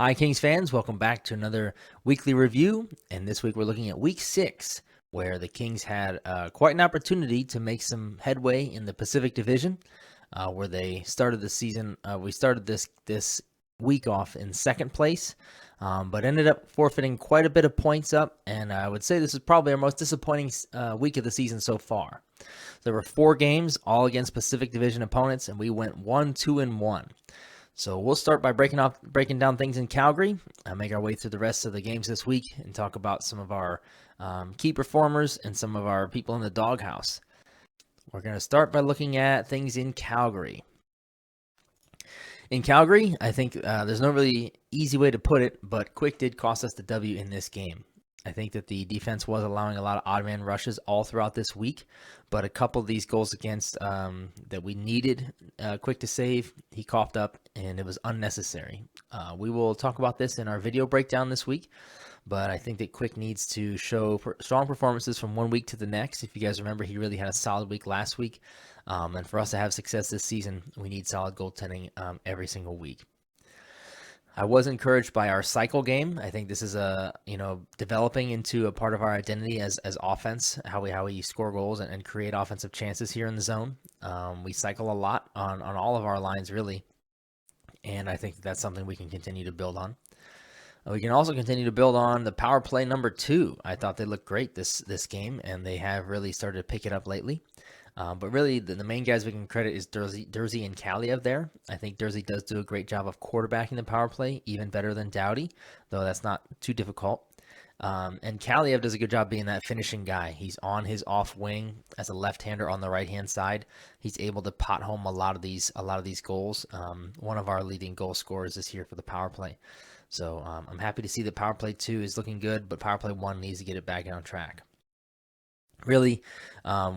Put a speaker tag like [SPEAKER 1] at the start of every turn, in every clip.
[SPEAKER 1] Hi, Kings fans. Welcome back to another weekly review. And this week we're looking at week 6, where the Kings had quite an opportunity to make some headway in the Pacific Division, where they started the season. We started this week off in second place, but ended up forfeiting quite a bit of points up. And I would say this is probably our most disappointing week of the season so far. There were 4 games, all against Pacific Division opponents, and we went 1-2-1. So we'll start by breaking down things in Calgary, make our way through the rest of the games this week, and talk about some of our key performers and some of our people in the doghouse. We're going to start by looking at things in Calgary. In Calgary, I think there's no really easy way to put it, but Quick did cost us the W in this game. I think that the defense was allowing a lot of odd man rushes all throughout this week, but a couple of these goals against that we needed Quick to save, he coughed up, and it was unnecessary. We will talk about this in our video breakdown this week, but I think that Quick needs to show strong performances from one week to the next. If you guys remember, he really had a solid week last week, and for us to have success this season, we need solid goaltending every single week. I was encouraged by our cycle game. I think this is developing into a part of our identity as offense, how we score goals and create offensive chances here in the zone. We cycle a lot on all of our lines, really, and I think that's something we can continue to build on. We can also continue to build on the power play number 2. I thought they looked great this game, and they have really started to pick it up lately. But really, the main guys we can credit is Dursey and Kaliev there. I think Dursey does do a great job of quarterbacking the power play, even better than Dowdy, though that's not too difficult. And Kaliev does a good job being that finishing guy. He's on his off wing as a left-hander on the right-hand side. He's able to pot home a lot of these goals. One of our leading goal scorers this year for the power play. So I'm happy to see that power play 2 is looking good, but power play 1 needs to get it back on track. Really,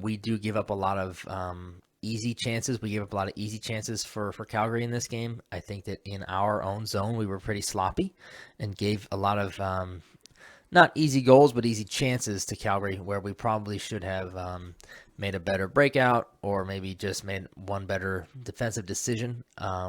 [SPEAKER 1] we do give up a lot of easy chances. We gave up a lot of easy chances for Calgary in this game. I think that in our own zone, we were pretty sloppy and gave a lot of not easy goals, but easy chances to Calgary, where we probably should have made a better breakout or maybe just made one better defensive decision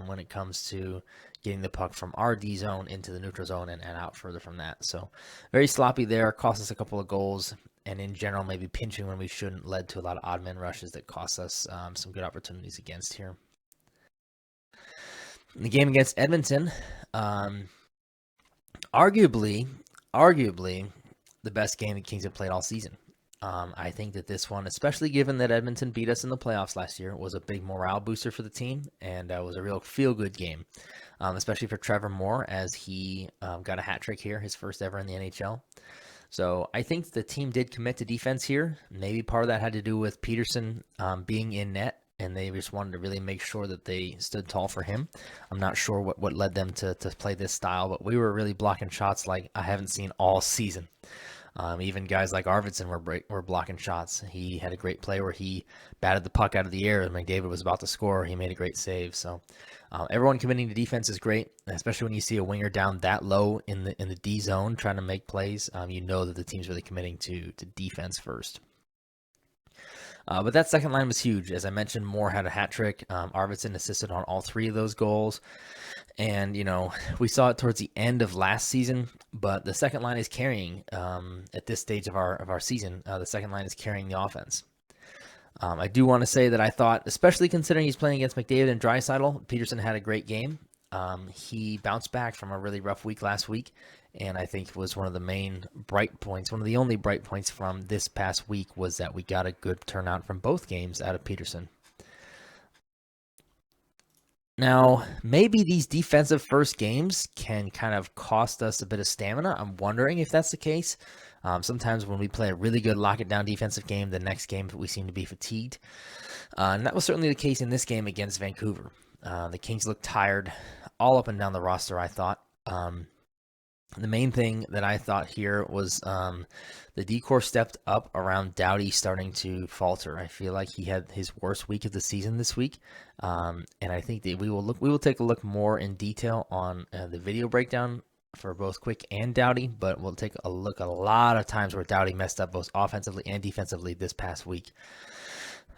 [SPEAKER 1] when it comes to getting the puck from our D zone into the neutral zone and out further from that. So very sloppy there, cost us a couple of goals. And in general, maybe pinching when we shouldn't led to a lot of odd man rushes that cost us some good opportunities against here. In the game against Edmonton, arguably the best game the Kings have played all season. I think that this one, especially given that Edmonton beat us in the playoffs last year, was a big morale booster for the team, and was a real feel-good game, especially for Trevor Moore, as he got a hat trick here, his first ever in the NHL. So I think the team did commit to defense here. Maybe part of that had to do with Peterson being in net, and they just wanted to really make sure that they stood tall for him. I'm not sure what led them to play this style, but we were really blocking shots like I haven't seen all season. Even guys like Arvidsson were blocking shots. He had a great play where he batted the puck out of the air, and McDavid was about to score. He made a great save. So everyone committing to defense is great, especially when you see a winger down that low in the D zone trying to make plays. You know that the team's really committing to defense first. But that second line was huge. As I mentioned, Moore had a hat trick. Arvidsson assisted on all 3 of those goals. And, we saw it towards the end of last season, but the second line is carrying at this stage of our season. The second line is carrying the offense. I do want to say that I thought, especially considering he's playing against McDavid and Draisaitl, Peterson had a great game. He bounced back from a really rough week last week, and I think was one of the main bright points. One of the only bright points from this past week was that we got a good turnout from both games out of Peterson. Now, maybe these defensive first games can kind of cost us a bit of stamina. I'm wondering if that's the case. Sometimes when we play a really good lock-it-down defensive game, the next game we seem to be fatigued. And that was certainly the case in this game against Vancouver. The Kings looked tired all up and down the roster, I thought. The main thing that I thought here was the D-core stepped up around Dowdy starting to falter. I feel like he had his worst week of the season this week, and I think that we will take a look more in detail on the video breakdown for both Quick and Dowdy, but we'll take a look at a lot of times where Dowdy messed up both offensively and defensively this past week.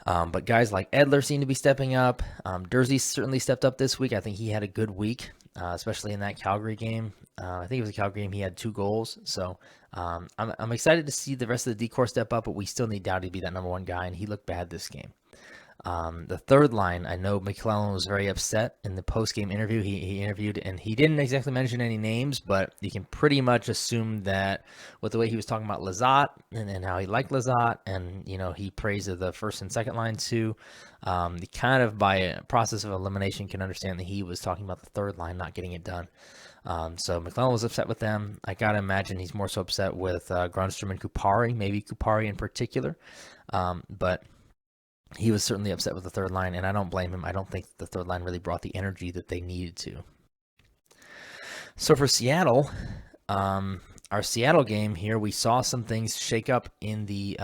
[SPEAKER 1] But guys like Edler seem to be stepping up. Dursey certainly stepped up this week. I think he had a good week. especially in that Calgary game. I think it was a Calgary game. He had 2 goals. So I'm excited to see the rest of the decor step up, but we still need Dowdy to be that number 1 guy, and he looked bad this game. The third line, I know McClellan was very upset in the post-game interview. He interviewed, and he didn't exactly mention any names, but you can pretty much assume that with the way he was talking about Lizotte and how he liked Lizotte, and, he praised the first and second line too. You kind of, by a process of elimination, can understand that he was talking about the third line not getting it done. So McClellan was upset with them. I got to imagine he's more so upset with Grundstrom and Kupari, maybe Kupari in particular. But he was certainly upset with the third line, and I don't blame him. I don't think the third line really brought the energy that they needed to. So for Seattle, our Seattle game here, we saw some things shake up in the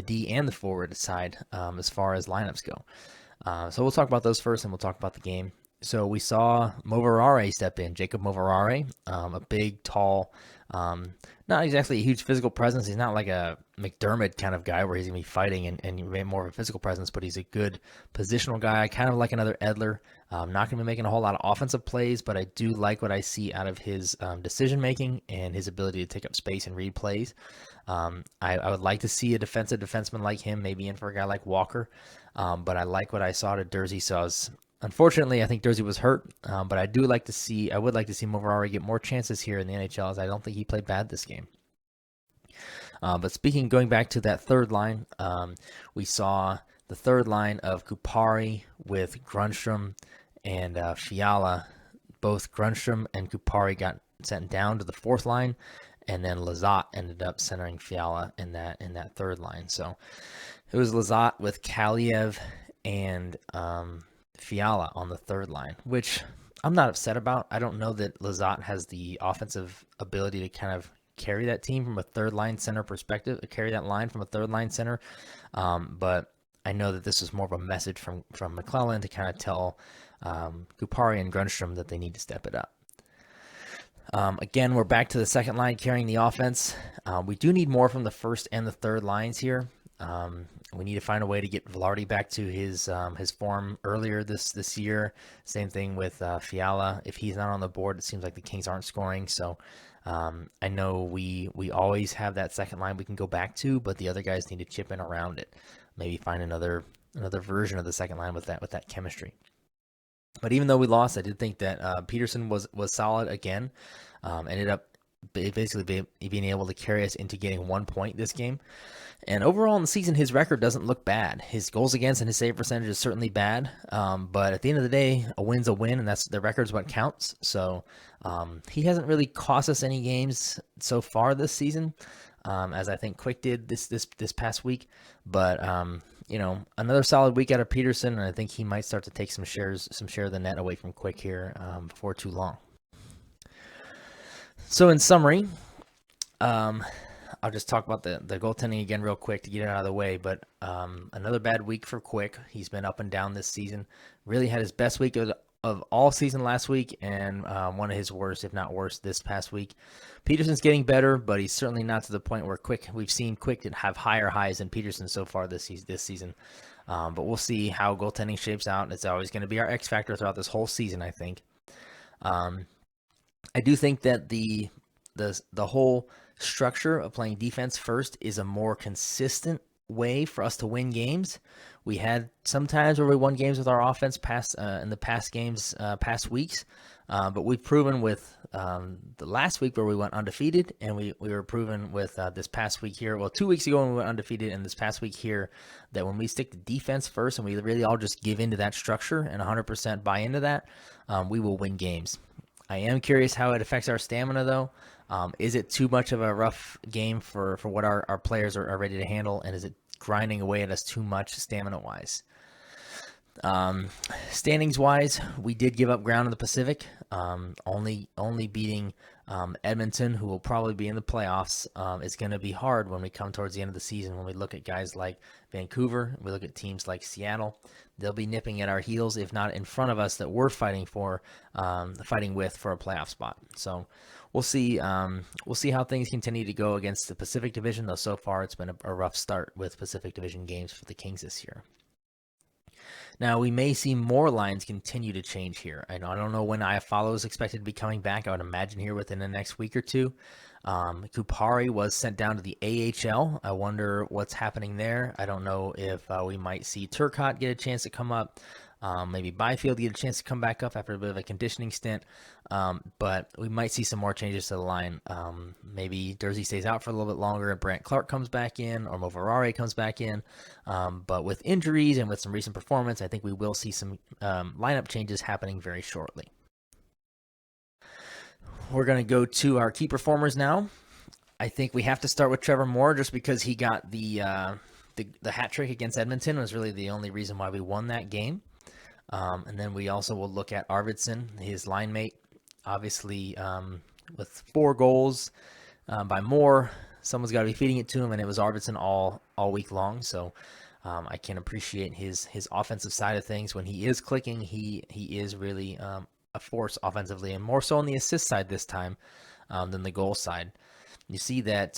[SPEAKER 1] D and the forward side as far as lineups go. So we'll talk about those first, and we'll talk about the game. So we saw Moverare step in, Jacob Moverare, a big, tall, not exactly a huge physical presence. He's not like a McDermott kind of guy where he's going to be fighting and more of a physical presence, but he's a good positional guy, kind of like another Edler. Not going to be making a whole lot of offensive plays, but I do like what I see out of his decision-making and his ability to take up space and read plays. I would like to see a defensive defenseman like him, maybe in for a guy like Walker, but I like what I saw to Dursey, so unfortunately, I think Dursey was hurt, but I would like to see Moverare get more chances here in the NHL, as I don't think he played bad this game. But going back to that third line, we saw the third line of Kupari with Grundstrom and Fiala. Both Grundstrom and Kupari got sent down to the fourth line, and then Lizotte ended up centering Fiala in that third line. So it was Lizotte with Kaliev and Fiala on the third line, which I'm not upset about. I don't know that Lizotte has the offensive ability to kind of carry that team from a third line center perspective, carry that line from a third line center. But I know that this is more of a message from McClellan to kind of tell Kupari and Grundstrom that they need to step it up. Again, we're back to the second line carrying the offense. We do need more from the first and the third lines here. We need to find a way to get Velarde back to his form earlier this year. Same thing with Fiala. If he's not on the board, it seems like the Kings aren't scoring. So I know we always have that second line we can go back to, but the other guys need to chip in around it. Maybe find another version of the second line with that chemistry. But even though we lost, I did think that Peterson was solid again. Ended up basically being able to carry us into getting 1 point this game. And overall in the season, his record doesn't look bad. His goals against and his save percentage is certainly bad. But at the end of the day, a win's a win, and that's the record's what counts. So he hasn't really cost us any games so far this season, as I think Quick did this past week. But another solid week out of Peterson, and I think he might start to take some share of the net away from Quick here before too long. So in summary, I'll just talk about the goaltending again real quick to get it out of the way. But another bad week for Quick. He's been up and down this season. Really had his best week of all season last week, and one of his worst, if not worst, this past week. Peterson's getting better, but he's certainly not to the point where we've seen Quick have higher highs than Peterson so far this season. But we'll see how goaltending shapes out. It's always going to be our X factor throughout this whole season, I think. I do think that the whole structure of playing defense first is a more consistent way for us to win games. We had some times where we won games with our offense in the past weeks, but we've proven with the last week where we went undefeated, and we were proven with this past week here. Well, 2 weeks ago when we went undefeated, and this past week here, that when we stick to defense first and we really all just give into that structure and 100% buy into that, we will win games. I am curious how it affects our stamina, though. Is it too much of a rough game for what our players are ready to handle, and is it grinding away at us too much stamina-wise? Standings-wise, we did give up ground in the Pacific, only beating Edmonton, who will probably be in the playoffs. It's going to be hard when we come towards the end of the season. When we look at guys like Vancouver, we look at teams like Seattle, they'll be nipping at our heels, if not in front of us, that we're fighting with for a playoff spot. So we'll see. We'll see how things continue to go against the Pacific Division, though so far it's been a rough start with Pacific Division games for the Kings this year. Now, we may see more lines continue to change here. I don't know when Iafallo is expected to be coming back. I would imagine here within the next week or two. Kupari was sent down to the AHL. I wonder what's happening there. I don't know if we might see Turcotte get a chance to come up. Maybe Byfield get a chance to come back up after a bit of a conditioning stint. But we might see some more changes to the line. Maybe Dursey stays out for a little bit longer and Brant Clark comes back in, or Moverare comes back in. But with injuries and with some recent performance, I think we will see some lineup changes happening very shortly. We're going to go to our key performers now. I think we have to start with Trevor Moore just because he got the hat trick against Edmonton was really the only reason why we won that game. And then we also will look at Arvidsson, his line mate, obviously with 4 goals by Moore. Someone's got to be feeding it to him, and it was Arvidsson all week long. So I can appreciate his offensive side of things. When he is clicking, he is really a force offensively, and more so on the assist side this time than the goal side. You see that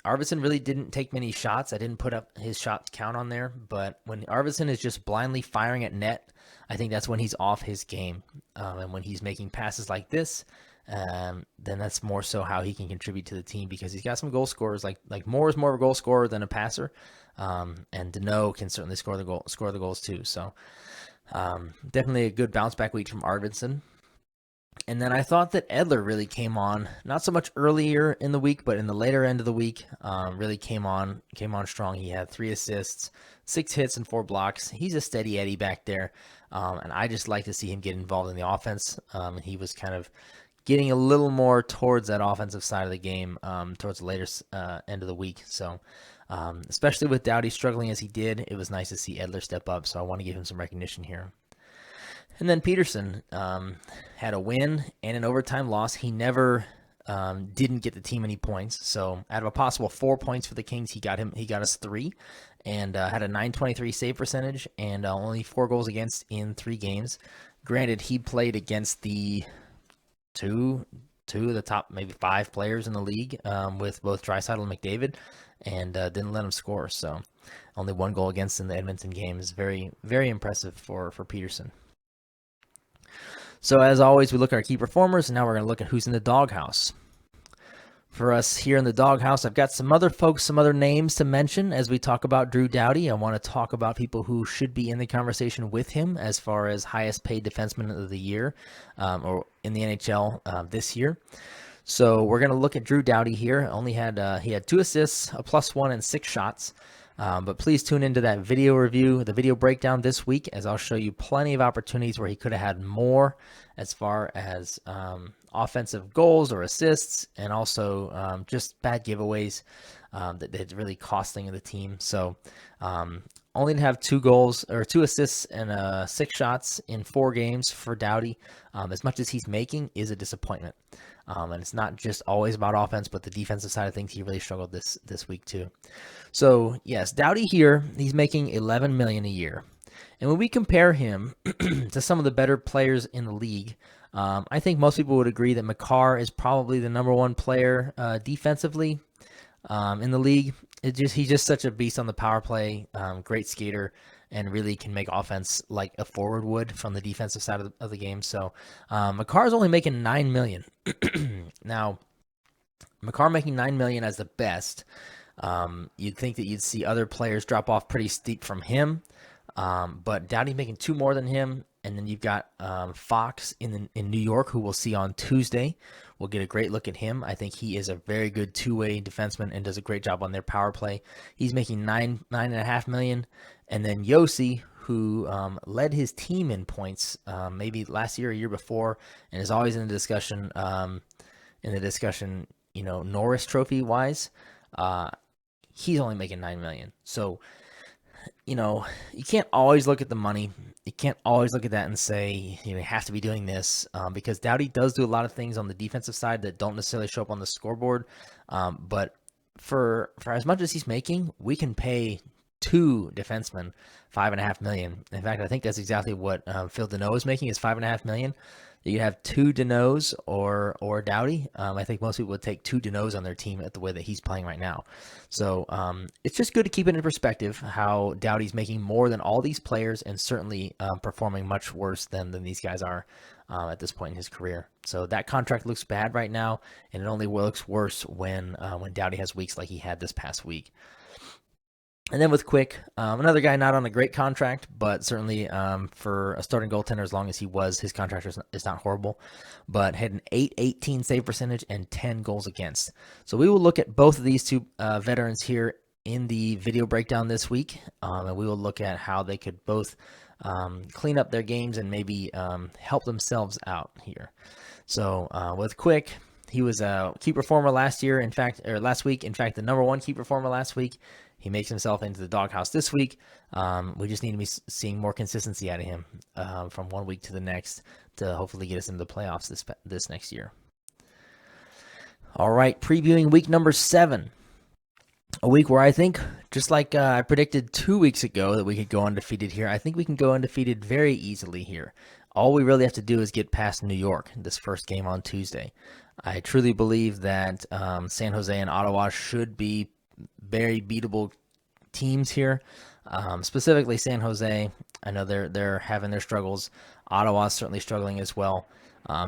[SPEAKER 1] Arvidsson really didn't take many shots. I didn't put up his shot count on there, but when Arvidsson is just blindly firing at net, I think that's when he's off his game. And when he's making passes like this, then that's more so how he can contribute to the team, because he's got some goal scorers. Like Moore is more of a goal scorer than a passer, and Deneau can certainly score the goals too. So definitely a good bounce back week from Arvidsson. And then I thought that Edler really came on, not so much earlier in the week, but in the later end of the week, really came on strong. He had 3 assists, 6 hits, and 4 blocks. He's a steady Eddie back there, and I just like to see him get involved in the offense. And he was kind of getting a little more towards that offensive side of the game towards the later end of the week. So especially with Dowdy struggling as he did, it was nice to see Edler step up. So I want to give him some recognition here. And then Peterson had a win and an overtime loss. He never didn't get the team any points. So out of a possible 4 points for the Kings, he got us 3, and had a .923 save percentage and only 4 goals against in 3 games. Granted, he played against the two of the top maybe 5 players in the league with both Draisaitl and McDavid, and didn't let him score. So only 1 goal against in the Edmonton game is very, very impressive for Peterson. So as always, we look at our key performers, and now we're going to look at who's in the doghouse. For us here in the doghouse, I've got some other folks, some other names to mention as we talk about Drew Dowdy. I want to talk about people who should be in the conversation with him as far as highest paid defenseman of the year, or in the NHL this year. So we're going to look at Drew Dowdy here. He had 2 assists, a +1, and 6 shots. But please tune into that video review, the video breakdown this week, as I'll show you plenty of opportunities where he could have had more as far as offensive goals or assists, and also just bad giveaways that really costing the team. So only to have 2 goals or 2 assists and 6 shots in 4 games for Dowdy, as much as he's making, is a disappointment. And it's not just always about offense, but the defensive side of things, he really struggled this week too. So yes, Dowdy here, he's making $11 million a year. And when we compare him to some of the better players in the league, I think most people would agree that Makar is probably the number 1 player defensively in the league. He's just such a beast on the power play, great skater, and really can make offense like a forward would from the defensive side of the game. So Makar is only making $9 million. Now, Makar making $9 million as the best. You'd think that you'd see other players drop off pretty steep from him, but Dowdy making 2 more than him. And then you've got Fox in New York, who we'll see on Tuesday. We'll get a great look at him. I think he is a very good 2-way defenseman and does a great job on their power play. He's making $9.5 million. And then Yossi, who led his team in points maybe last year or year before, and is always in the discussion. Norris Trophy wise, he's only making $9 million. So, you can't always look at the money. You can't always look at that and say, you have to be doing this, because Dowdy does do a lot of things on the defensive side that don't necessarily show up on the scoreboard. But for as much as he's making, we can pay 2 defensemen, $5.5 million. In fact, I think that's exactly what Phil Deneau is making, is $5.5 million. You could have 2 Deneaus or Dowdy. I think most people would take 2 Deneaus on their team at the way that he's playing right now. So it's just good to keep it in perspective how Dowdy's making more than all these players and certainly performing much worse than these guys are at this point in his career. So that contract looks bad right now, and it only looks worse when Dowdy has weeks like he had this past week. And then with Quick, another guy not on a great contract, but certainly for a starting goaltender, as long as he was, his contract is not horrible, but had an .818 save percentage and 10 goals against. So we will look at both of these two veterans here in the video breakdown this week, and we will look at how they could both clean up their games and maybe help themselves out here. So with Quick, he was a key performer last week. In fact, the number 1 key performer last week. He makes himself into the doghouse this week. We just need to be seeing more consistency out of him from one week to the next to hopefully get us into the playoffs this next year. All right, previewing week number 7. A week where I think, just like I predicted 2 weeks ago that we could go undefeated here, I think we can go undefeated very easily here. All we really have to do is get past New York, this first game on Tuesday. I truly believe that San Jose and Ottawa should be very beatable teams here. Specifically San Jose, I know they're having their struggles. Ottawa's certainly struggling as well.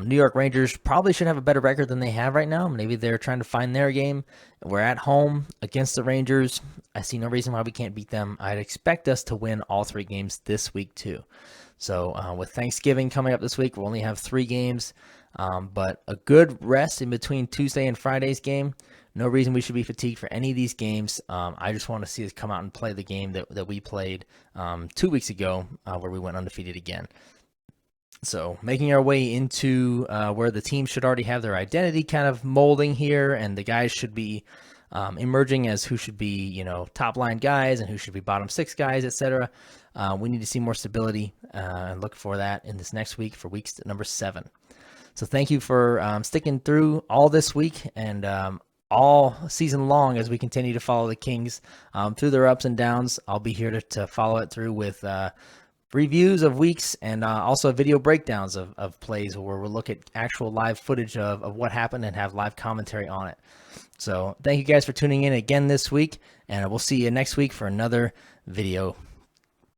[SPEAKER 1] New York Rangers probably should have a better record than they have right now. Maybe they're trying to find their game. We're at home against the Rangers. I see no reason why we can't beat them. I'd expect us to win all 3 games this week too. So with Thanksgiving coming up this week, we'll only have 3 games, but a good rest in between Tuesday and Friday's game. No reason we should be fatigued for any of these games. I just want to see us come out and play the game that we played 2 weeks ago where we went undefeated again. So making our way into where the team should already have their identity kind of molding here, and the guys should be emerging as who should be, top line guys and who should be bottom 6 guys, etc. We need to see more stability and look for that in this next week for weeks number 7. So thank you for sticking through all this week and all season long as we continue to follow the Kings through their ups and downs. I'll be here to follow it through with reviews of weeks and also video breakdowns of plays where we'll look at actual live footage of what happened and have live commentary on it. So thank you guys for tuning in again this week, and we'll see you next week for another video.